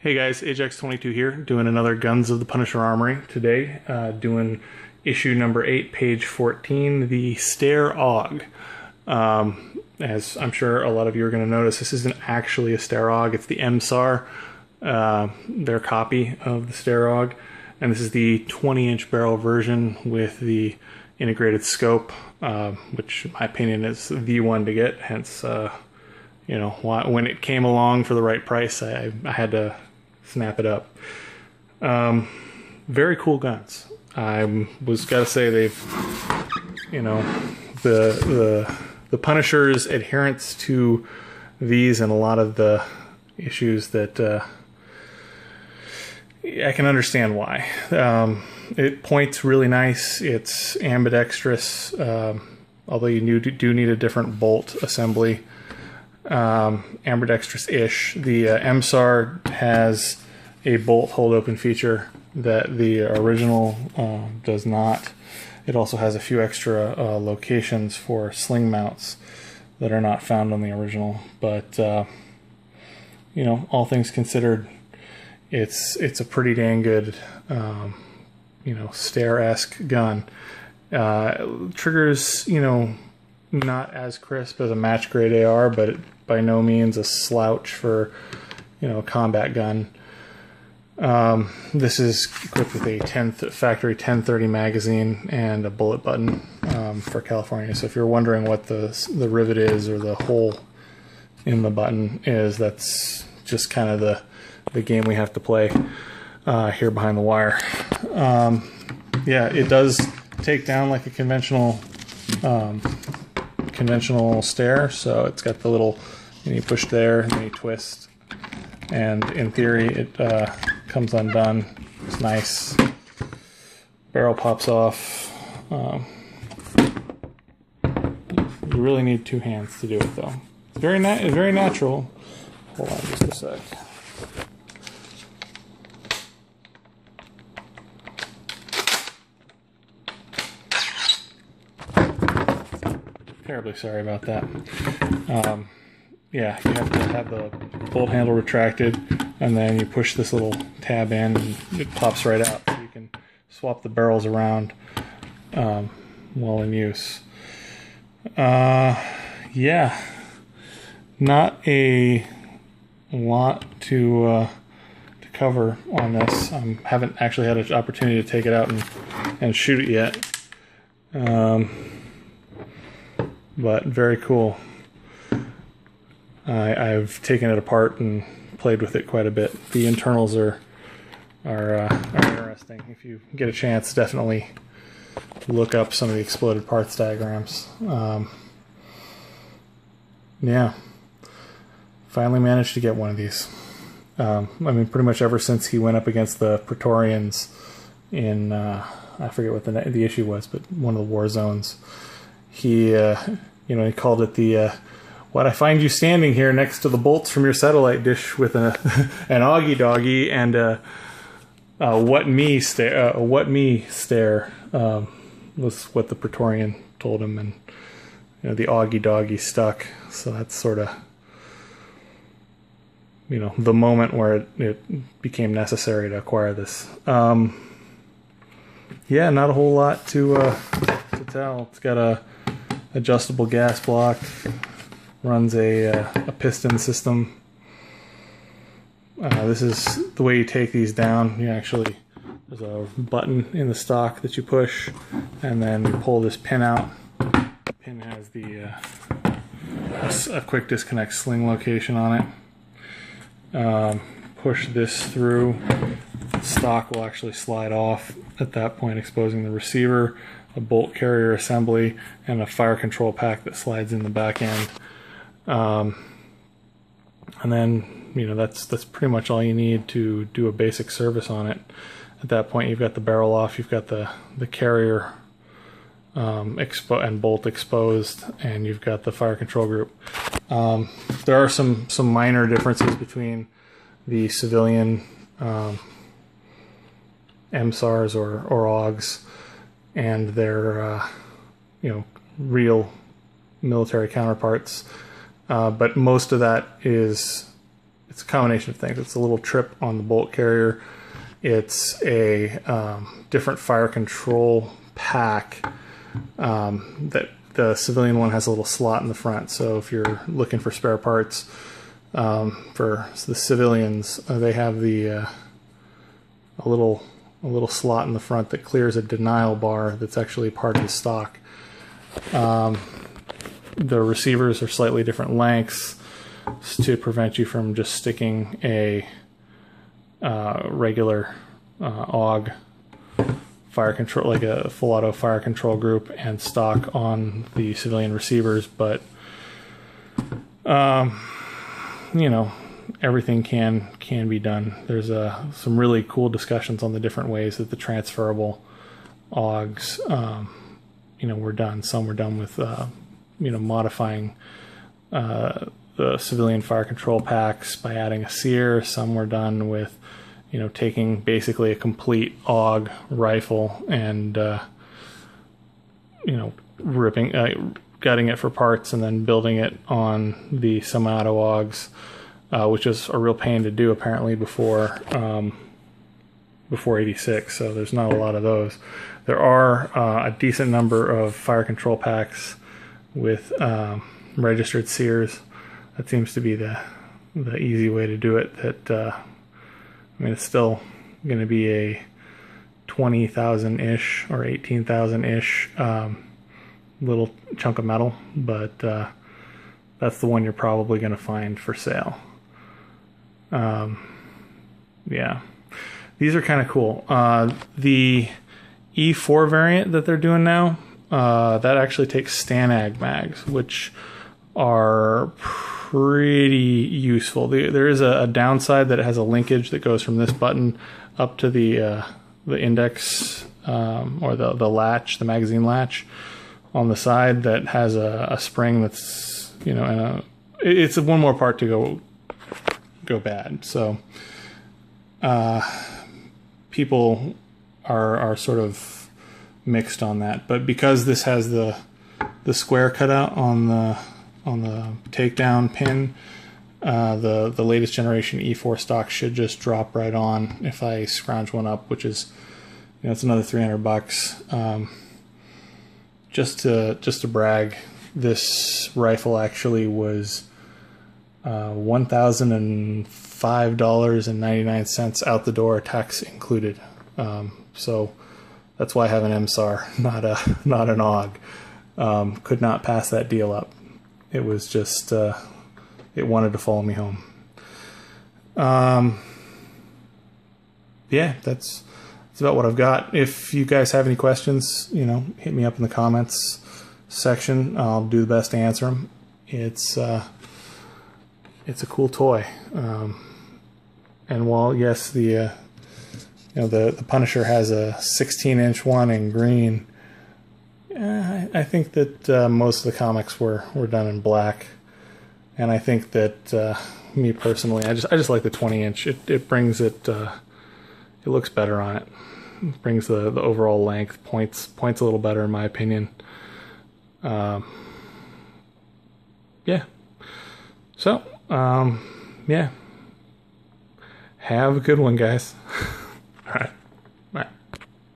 Hey guys, Ajax22 here, doing another Guns of the Punisher Armory today, doing issue number 8, page 14, the Steyr Aug. As I'm sure a lot of you are going to notice, this isn't actually a Steyr Aug, it's the MSAR, their copy of the Steyr Aug, and this is the 20-inch barrel version with the integrated scope, which in my opinion is the one to get, hence, you know, when it came along for the right price, I had to snap it up. Very cool guns. I was gotta say they've, you know, the Punisher's adherence to these and a lot of the issues that I can understand why. It points really nice. It's ambidextrous, although you do need a different bolt assembly. Ambidextrous-ish. The MSAR has a bolt hold open feature that the original does not. It also has a few extra locations for sling mounts that are not found on the original, but you know, all things considered, it's a pretty dang good you know, Steyr-esque gun. Triggers, you know, not as crisp as a match grade AR, but by no means a slouch for, you know, a combat gun. This is equipped with a factory 1030 magazine and a bullet button for California. So if you're wondering what the rivet is or the hole in the button is, that's just kind of the game we have to play here behind the wire. Yeah, it does take down like a conventional Steyr, so it's got the little, you push there and then you twist, and in theory it comes undone. It's nice. Barrel pops off. You really need two hands to do it though. It's very natural. Hold on just a sec. Terribly sorry about that. Yeah, you have to have the bolt handle retracted, and then you push this little tab in, and it pops right out. So you can swap the barrels around while in use. Yeah, not a lot to cover on this. Haven't actually had an opportunity to take it out and shoot it yet. But very cool. I've taken it apart and played with it quite a bit. The internals are interesting. If you get a chance, definitely look up some of the exploded parts diagrams. Yeah, finally managed to get one of these. I mean, pretty much ever since he went up against the Praetorians in I forget what the issue was, but one of the war zones. He, you know, he called it the, "What I find you standing here next to the bolts from your satellite dish with an auggy doggy and what me stare," was what the Praetorian told him, and you know, the auggy doggy stuck. So that's sort of, you know, the moment where it became necessary to acquire this. Yeah, not a whole lot to tell. It's got a adjustable gas block, runs a piston system. This is the way you take these down. You actually, there's a button in the stock that you push, and then you pull this pin out. The pin has the a quick disconnect sling location on it. Push this through. The stock will actually slide off at that point, exposing the receiver, a bolt carrier assembly, and a fire control pack that slides in the back end. And then, you know, that's pretty much all you need to do a basic service on it. At that point, you've got the barrel off, you've got the carrier and bolt exposed, and you've got the fire control group. There are some minor differences between the civilian MSARs or AUGs and their you know, real military counterparts, but most of that is, it's combination of things. It's a little trip on the bolt carrier. It's a different fire control pack. That the civilian one has a little slot in the front. So if you're looking for spare parts for the civilians, they have the a little slot in the front that clears a denial bar that's actually part of the stock. The receivers are slightly different lengths to prevent you from just sticking a regular AUG fire control, like a full auto fire control group and stock on the civilian receivers. But you know, everything can be done. There's some really cool discussions on the different ways that the transferable AUGs you know, were done. Some were done with you know, modifying the civilian fire control packs by adding a sear. Some were done with, you know, taking basically a complete AUG rifle and you know, gutting it for parts and then building it on the semi-auto AUGs, which is a real pain to do apparently before 86. So there's not a lot of those. There are a decent number of fire control packs with registered sears. That seems to be the easy way to do it. That I mean, it's still going to be a 20,000-ish or 18,000-ish little chunk of metal, but that's the one you're probably going to find for sale. Yeah, these are kind of cool. The E4 variant that they're doing now, that actually takes STANAG mags, which are pretty useful. There is a downside that it has a linkage that goes from this button up to the index or the latch, the magazine latch on the side, that has a spring that's, you know, and it's one more part to go bad. So people are sort of mixed on that, but because this has the square cutout on the takedown pin, the latest generation E4 stock should just drop right on if I scrounge one up, which is, you know, it's another $300. Just to brag, this rifle actually was $1,005.99 out the door, tax included. So that's why I have an MSAR, not an AUG. Could not pass that deal up. It was just it wanted to follow me home. Yeah, that's about what I've got. If you guys have any questions, you know, hit me up in the comments section. I'll do the best to answer them. It's a cool toy. And while yes, the Punisher has a 16-inch one in green, I think that most of the comics were done in black, and I think that me personally, I just like the 20-inch. It brings it. It looks better on it. It brings the overall length points a little better in my opinion. Yeah. So yeah. Have a good one, guys. All right.